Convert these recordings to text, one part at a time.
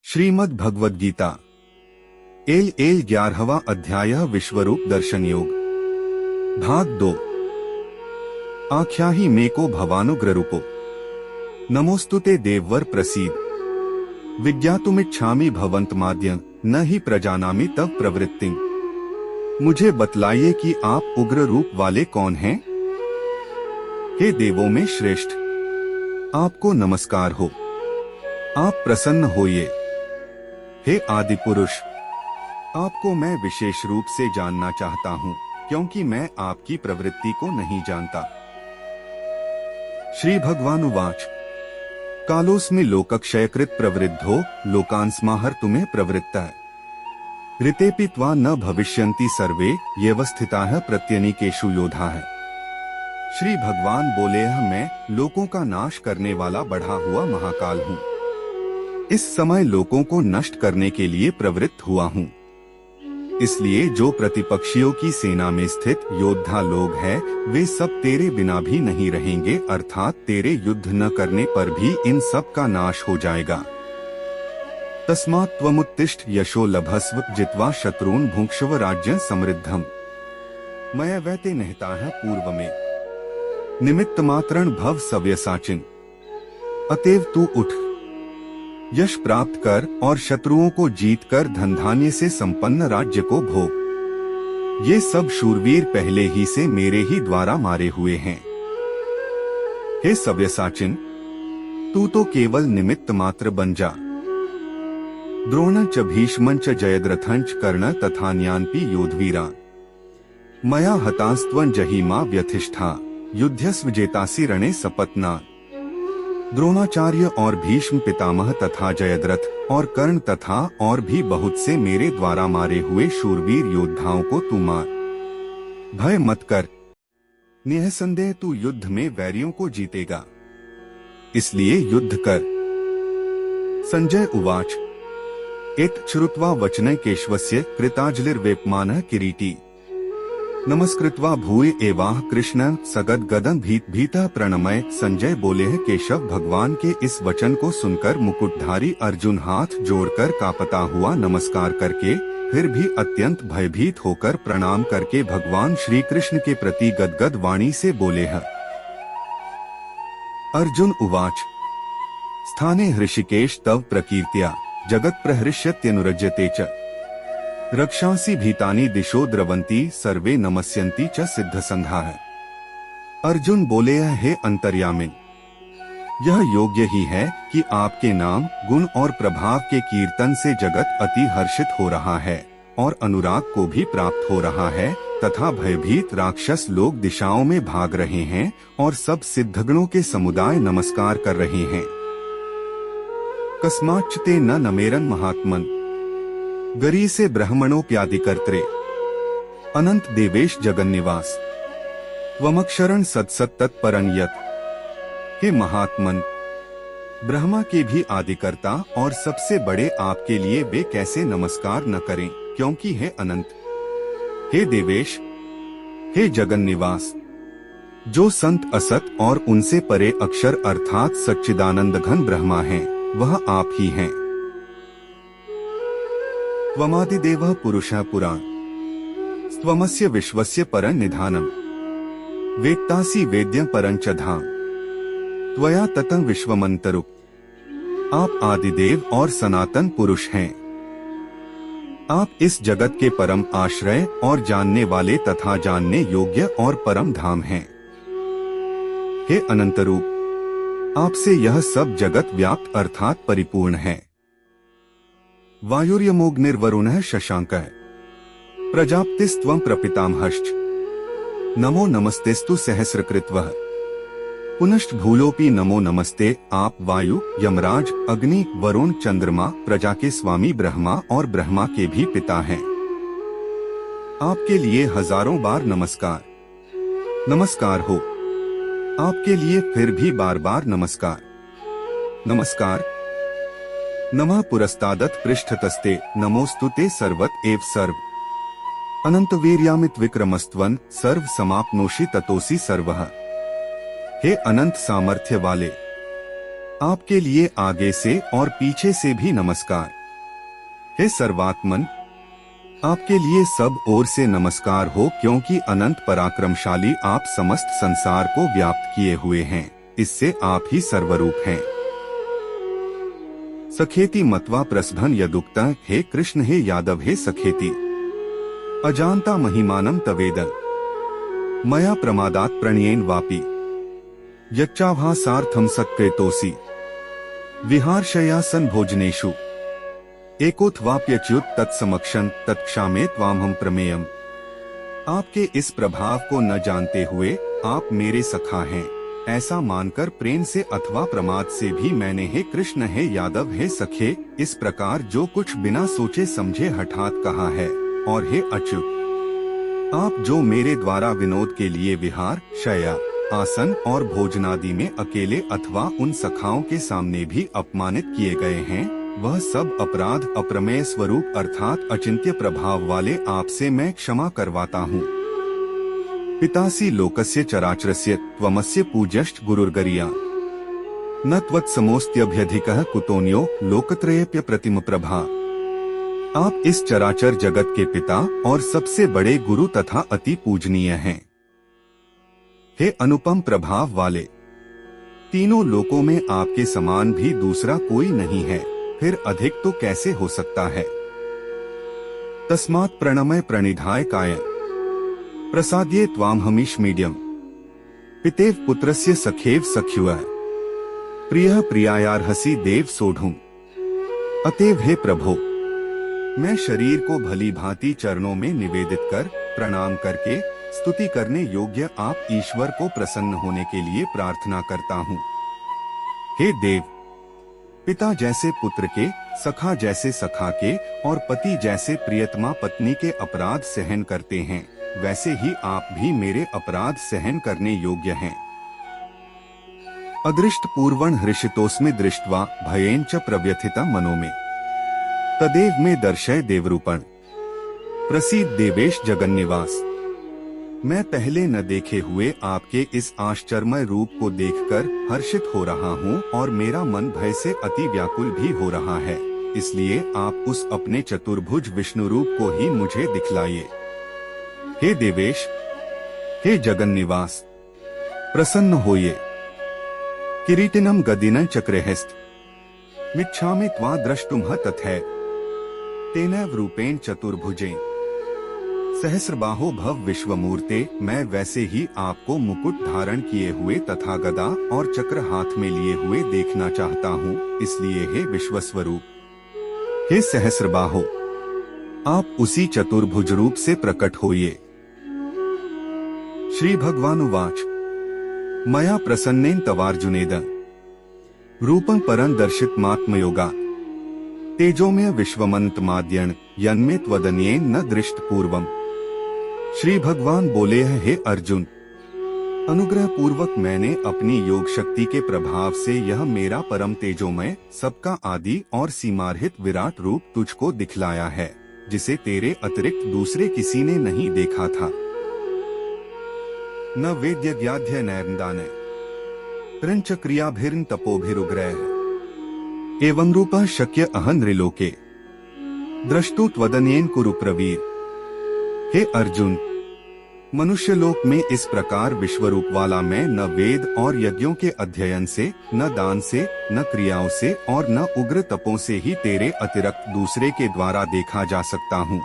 Shrimad Bhagavad Gita L 11वां अध्याय विश्वरूप दर्शन योग भाग 2। आख्याहि मे को भवानुग्र रूपो नमोस्तुते देववर प्रसीद विज्ञातुमिच्छामि भवन्तमाद्य न ही प्रजानामि तव प्रवृत्तिं। मुझे बतलाइए कि आप उग्र रूप वाले कौन हैं। हे देवों में श्रेष्ठ, आपको नमस्कार हो, आप प्रसन्न होइए। हे आदि पुरुष, आपको मैं विशेष रूप से जानना चाहता हूँ, क्योंकि मैं आपकी प्रवृत्ति को नहीं जानता। श्री भगवानुवाच कालोस्मि लोकक्षयकृत प्रवृद्धो लोकान्स्माहर तुम्हें प्रवृत्तः ऋतेऽपि त्वा न भविष्यन्ति सर्वे येवस्थिताः प्रत्यनीकेषु योधाः। श्री भगवान बोले, मैं लोकों का नाश करने वाला बढ़ा हुआ महाकाल हूँ। इस समय लोकों को नष्ट करने के लिए प्रवृत्त हुआ हूँ। इसलिए जो प्रतिपक्षियों की सेना में स्थित योद्धा लोग हैं, वे सब तेरे बिना भी नहीं रहेंगे, अर्थात तेरे युद्ध न करने पर भी इन सब का नाश हो जाएगा। तस्मात् त्वमुत्तिष्ठ यशो लभस्व जित्वा शत्रून् भुङ्क्ष्व राज्यं समृद्धम्। मया वैते निहताः पूर्व में निमित्त मात्रं भव सव्यसाचिन्। अतएव तू उठ, यश प्राप्त कर और शत्रुओं को जीतकर धन धान्य से संपन्न राज्य को भोग। ये सब शूरवीर पहले ही से मेरे ही द्वारा मारे हुए हैं। हे सव्यसाचिन, तू तो केवल निमित्त मात्र बन जा। द्रोण च भीष्मं च जयद्रथं च कर्ण तथान्यान्पि योधवीरा मया हतास्त्वं जहिमा व्यथिष्ठा युध्यस्व जेतासि रणे सपत्ना। द्रोणाचार्य और भीष्म पितामह तथा जयद्रथ और कर्ण तथा और भी बहुत से मेरे द्वारा मारे हुए शूरवीर योद्धाओं को तू मार। भय मत कर, निःसंदेह तू युद्ध में वैरियों को जीतेगा, इसलिए युद्ध कर। संजय उवाच एत श्रुत्वा वचने केशवस्य कृताजलिर्वेपमानः किरीटी नमस्कृत्वा भूय एवाह कृष्ण सगद गदन भीतः प्रणमय। संजय बोले हैं, केशव भगवान के इस वचन को सुनकर मुकुटधारी अर्जुन हाथ जोड़कर कांपता हुआ नमस्कार करके फिर भी अत्यंत भयभीत होकर प्रणाम करके भगवान श्री कृष्ण के प्रति गदगद वाणी से बोले हैं। अर्जुन उवाच स्थाने हृषिकेश तव प्रकीर्त्या जगत प्रहृष्यत्यनुरज्यते च रक्षांसि भीतानि दिशो द्रवंती सर्वे नमस्यन्ति च सिद्धसंधाः। अर्जुन बोले, हे अंतर्यामिन, यह योग्य ही है कि आपके नाम गुण और प्रभाव के कीर्तन से जगत अति हर्षित हो रहा है और अनुराग को भी प्राप्त हो रहा है, तथा भयभीत राक्षस लोग दिशाओं में भाग रहे हैं और सब सिद्धगणों के समुदाय नमस्कार कर रहे हैं। कस्माच्चते न नमेरन महात्मन गरी से ब्रह्मणोप्यादिकर्त्रे अनंत देवेश जगन्निवास त्वमक्षरं सत्सत तत्परं यत्। हे महात्मन, ब्रह्मा के भी आदिकर्ता और सबसे बड़े आपके लिए वे कैसे नमस्कार न करें, क्योंकि है अनंत। हे देवेश, हे जगन्निवास, जो संत असत और उनसे परे अक्षर अर्थात सच्चिदानंद घन ब्रह्मा हैं, वह आप ही हैं। त्वमादिदेवः पुरुषः पुराण त्वमस्य विश्वस्य परं निधानम् वेत्तासि वेद्यं परं च धाम त्वया ततं विश्वमन्तरु। आप आदिदेव और सनातन पुरुष हैं। आप इस जगत के परम आश्रय और जानने वाले तथा जानने योग्य और परम धाम हैं। हे अनंतरूप, आपसे यह सब जगत व्याप्त अर्थात परिपूर्ण है। वायुर्यमोऽग्निर्वरुणः शशांकः प्रजापतिस्त्वं प्रपितामहश्च नमो नमस्तेस्तु सहस्रकृत्वः पुनश्च भूलोऽपि नमो नमस्ते। आप वायु, यमराज, अग्नि, वरुण, चंद्रमा, प्रजा के स्वामी ब्रह्मा और ब्रह्मा के भी पिता हैं। आपके लिए हजारों बार नमस्कार। नमस्कार हो, आपके लिए फिर भी बार बार नमस्कार। नमस्कार। नमः पुरस्तादत पृष्ठतस्ते नमोस्तुते सर्वत एव सर्व अनंत वीर्यामित विक्रमस्त्वं सर्व समाप्नोषि ततोसि सर्वः। हे अनंत सामर्थ्य वाले, आपके लिए आगे से और पीछे से भी नमस्कार। हे सर्वात्मन, आपके लिए सब ओर से नमस्कार हो, क्योंकि अनंत पराक्रमशाली आप समस्त संसार को व्याप्त किए हुए हैं। इससे आप ही सर्वरूप हैं। सखेति मत्वा प्रसभन यदुक्ता, हे कृष्ण हे यादव हे सखेति, अजानता महिमानम तवेद मया प्रमादात प्रणयेन वापि यच्चाभासार्थम सत्कृतोसि विहारशयासन भोजनेषु एकोत्वाप्यच्युत तत्समक्षं तत्क्षामे त्वामहं प्रमेयम्। आपके इस प्रभाव को न जानते हुए आप मेरे सखा हैं, ऐसा मानकर प्रेम से अथवा प्रमाद से भी मैंने हे कृष्ण हे यादव हे सखे इस प्रकार जो कुछ बिना सोचे समझे हठात कहा है। और हे अच्युत, आप जो मेरे द्वारा विनोद के लिए विहार, शय्या, आसन और भोजनादि में अकेले अथवा उन सखाओं के सामने भी अपमानित किए गए हैं, वह सब अपराध अप्रमेय स्वरूप अर्थात अचिंत्य प्रभाव वाले आपसे मैं क्षमा करवाता हूँ। पितासी लोकस्य चराचरस्य त्वमस्य पूज्यश्च गुरुर्गरिया न त्वत्समोऽस्त्यभ्यधिकः कुतोऽन्यो लोकत्रयेऽप्य प्रतिम प्रभा। आप इस चराचर जगत के पिता और सबसे बड़े गुरु तथा अति पूजनीय हैं। हे अनुपम प्रभाव वाले, तीनों लोकों में आपके समान भी दूसरा कोई नहीं है, फिर अधिक तो कैसे हो सकता है। तस्मात् प्रणमय प्रणिधाय काय प्रसाद्ये त्वामहमीश मीड्यम पितेव पुत्रस्य सखेव सख्युः प्रियः प्रियायार्हसि देव सोढुम्। अतएव हे प्रभो, मैं शरीर को भली भांति चरणों में निवेदित कर प्रणाम करके स्तुति करने योग्य आप ईश्वर को प्रसन्न होने के लिए प्रार्थना करता हूँ। हे देव, पिता जैसे पुत्र के, सखा जैसे सखा के और पति जैसे प्रियतमा पत्नी के अपराध सहन करते हैं, वैसे ही आप भी मेरे अपराध सहन करने योग्य हैं। अदृष्ट पूर्वं हृषितोस्मि दृष्ट्वा भयेन च प्रव्यथिता मनो में तदेव में दर्शय देवरूपण प्रसीद देवेश जगन्निवास। मैं पहले न देखे हुए आपके इस आश्चर्यमय रूप को देखकर हर्षित हो रहा हूँ और मेरा मन भय से अति व्याकुल भी हो रहा है, इसलिए आप उस अपने चतुर्भुज विष्णु रूप को ही मुझे दिखलाइए। हे देवेश, हे जगन्निवास, प्रसन्न होइए। किरीटिनम गदिनं चक्रहस्त मिच्छामि त्वा द्रष्टुमः तथैव तेनैव रूपेण चतुर्भुजेन सहस्रबाहो भव विश्वमूर्ते। मैं वैसे ही आपको मुकुट धारण किए हुए तथा गदा और चक्र हाथ में लिए हुए देखना चाहता हूँ, इसलिए हे विश्वस्वरूप, हे सहस्रबाहो, आप उसी चतुर्भुज रूप से प्रकट होइए। श्री भगवानुवाच मया प्रसन्नेन तवार्जुनेद रूपं परं दर्शितमात्मयोगात् तेजोमय विश्वमन्तमाद्यन् यन्मे त्वदन्येन न दृष्ट पूर्वम्। श्री भगवान बोले हैं, हे अर्जुन, अनुग्रह पूर्वक मैंने अपनी योग शक्ति के प्रभाव से यह मेरा परम तेजोमय, सबका आदि और सीमारहित विराट रूप तुझको दिखलाया है, जिसे तेरे अतिरिक्त दूसरे किसी ने नहीं देखा था। न वेद्य व्याध्य नैर्दान त्रंच क्रियाभिर्न तपोभिरुग्रह एवं रूपः शक्य अहं नृलोके द्रष्टु त्वदन्येन कुरु प्रवीर। हे अर्जुन, मनुष्य लोक में इस प्रकार विश्वरूप वाला मैं न वेद और यज्ञों के अध्ययन से, न दान से, न क्रियाओं से और न उग्र तपों से ही तेरे अतिरिक्त दूसरे के द्वारा देखा जा सकता हूँ।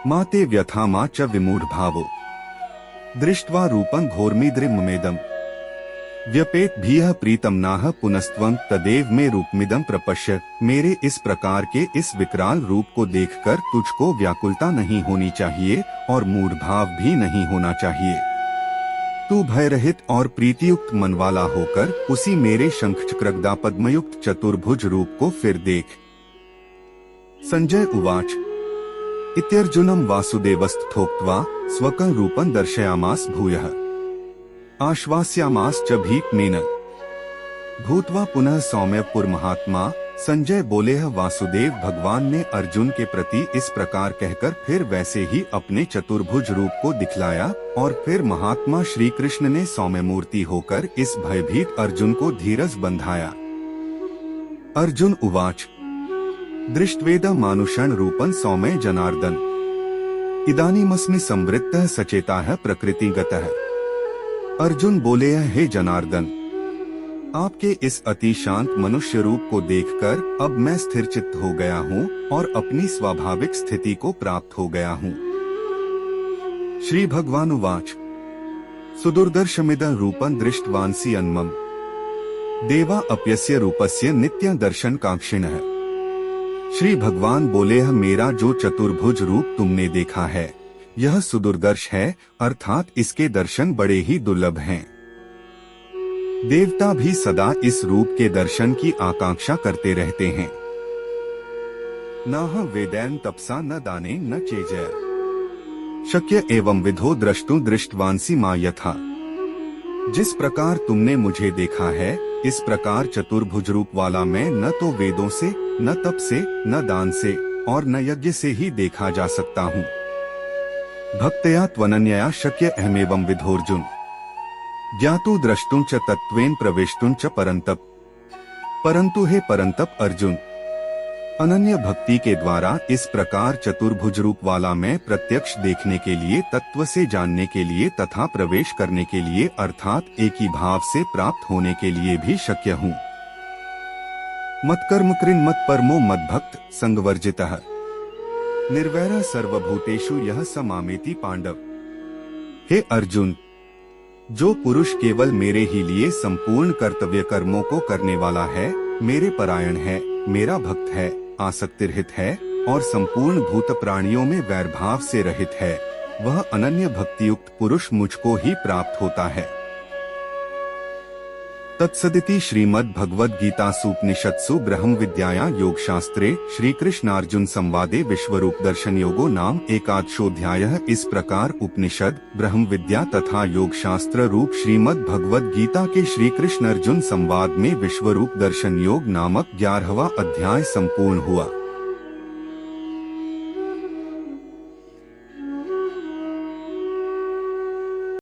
माते व्यथा मा च विमूढ़ भावो दृष्ट्वा रूपं घोरमीद्रिममेदम् व्यपेत भीह प्रीतम नाह पुनस्त्वं तदेव में रूपमिदं प्रपश्य। मेरे इस प्रकार के इस विकराल रूप को देखकर तुझको व्याकुलता नहीं होनी चाहिए और मूढ़ भाव भी नहीं होना चाहिए। तू भय रहित और प्रीतियुक्त मन वाला होकर उसी मेरे शंखचक्रगदा पद्मयुक्त चतुर्भुज रूप को फिर देख। संजय उवाच इत्यर्जुनं वासुदेवस्तथोक्त्वा स्वकं रूपं दर्शयामास भूयः आश्वास्यामास च भीष्मेन भूत्वा पुनः सौम्यपुर महात्मा। संजय बोले हैं, वासुदेव भगवान ने अर्जुन के प्रति इस प्रकार कहकर फिर वैसे ही अपने चतुर्भुज रूप को दिखलाया और फिर महात्मा श्री कृष्ण ने सौम्य मूर्ति होकर इस भयभीत अर्जुन को धीरज बंधाया। अर्जुन उवाच दृष्ट्वेद मानुषण रूपं सौम्य जनार्दन इदानीमस्मि संवृत्तः सचेताः प्रकृतिगतः। अर्जुन बोले, हे जनार्दन, आपके इस अति शांत मनुष्य रूप को देखकर अब मैं स्थिर चित्त हो गया हूँ और अपनी स्वाभाविक स्थिति को प्राप्त हो गया हूँ। श्री भगवानुवाच सुदुर्दर्शमिदं रूपं दृष्टवांसि अन्मम देवा अप्यस्य रूपस्य नित्य दर्शन कांक्षिणः। श्री भगवान बोले, मेरा जो चतुर्भुज रूप तुमने देखा है यह सुदुर्दर्श है, अर्थात इसके दर्शन बड़े ही दुर्लभ हैं। देवता भी सदा इस रूप के दर्शन की आकांक्षा करते रहते हैं। न वेदैन तपसा न दाने न चेजय शक्य एवं विधो द्रष्टु दृष्टवांसी मा यथा। जिस प्रकार तुमने मुझे देखा है इस प्रकार चतुर्भुज रूप वाला मैं न तो वेदों से, न तप से, न दान से और न यज्ञ से ही देखा जा सकता हूँ। भक्तया त्वनन्यया शक्य अहमेवं विधोर्जुन ज्ञातु द्रष्टुं च तत्त्वेन प्रवेष्टुं च परंतप। परंतु हे परंतप अर्जुन, अनन्य भक्ति के द्वारा इस प्रकार चतुर्भुज रूप वाला मैं प्रत्यक्ष देखने के लिए, तत्व से जानने के लिए तथा प्रवेश करने के लिए अर्थात एक ही भाव से प्राप्त होने के लिए भी शक्य हूँ। मत्कर्म कृन् मत परमो मद्भक्त संगवर्जितः निर्वैरः सर्वभूतेषु यः स मामेति पांडव। हे अर्जुन, जो पुरुष केवल मेरे ही लिए संपूर्ण कर्तव्य कर्मों को करने वाला है, मेरे परायण है, मेरा भक्त है, आसक्ति रहित है और संपूर्ण भूत प्राणियों में वैरभाव से रहित है, वह अनन्य भक्तियुक्त पुरुष मुझको ही प्राप्त होता है। तत्सदिति श्रीमद् भगवद गीतासूपनिषत्सु ब्रह्म विद्यायां योग शास्त्रे श्री कृष्णार्जुन संवादे विश्वरूप दर्शन योगो नाम एकादशोऽध्यायः। इस प्रकार उपनिषद, ब्रह्म विद्या तथा योग शास्त्र रूप श्रीमद् भगवद गीता के श्री कृष्ण अर्जुन संवाद में विश्वरूप दर्शन योग नामक 11वां अध्याय संपूर्ण हुआ।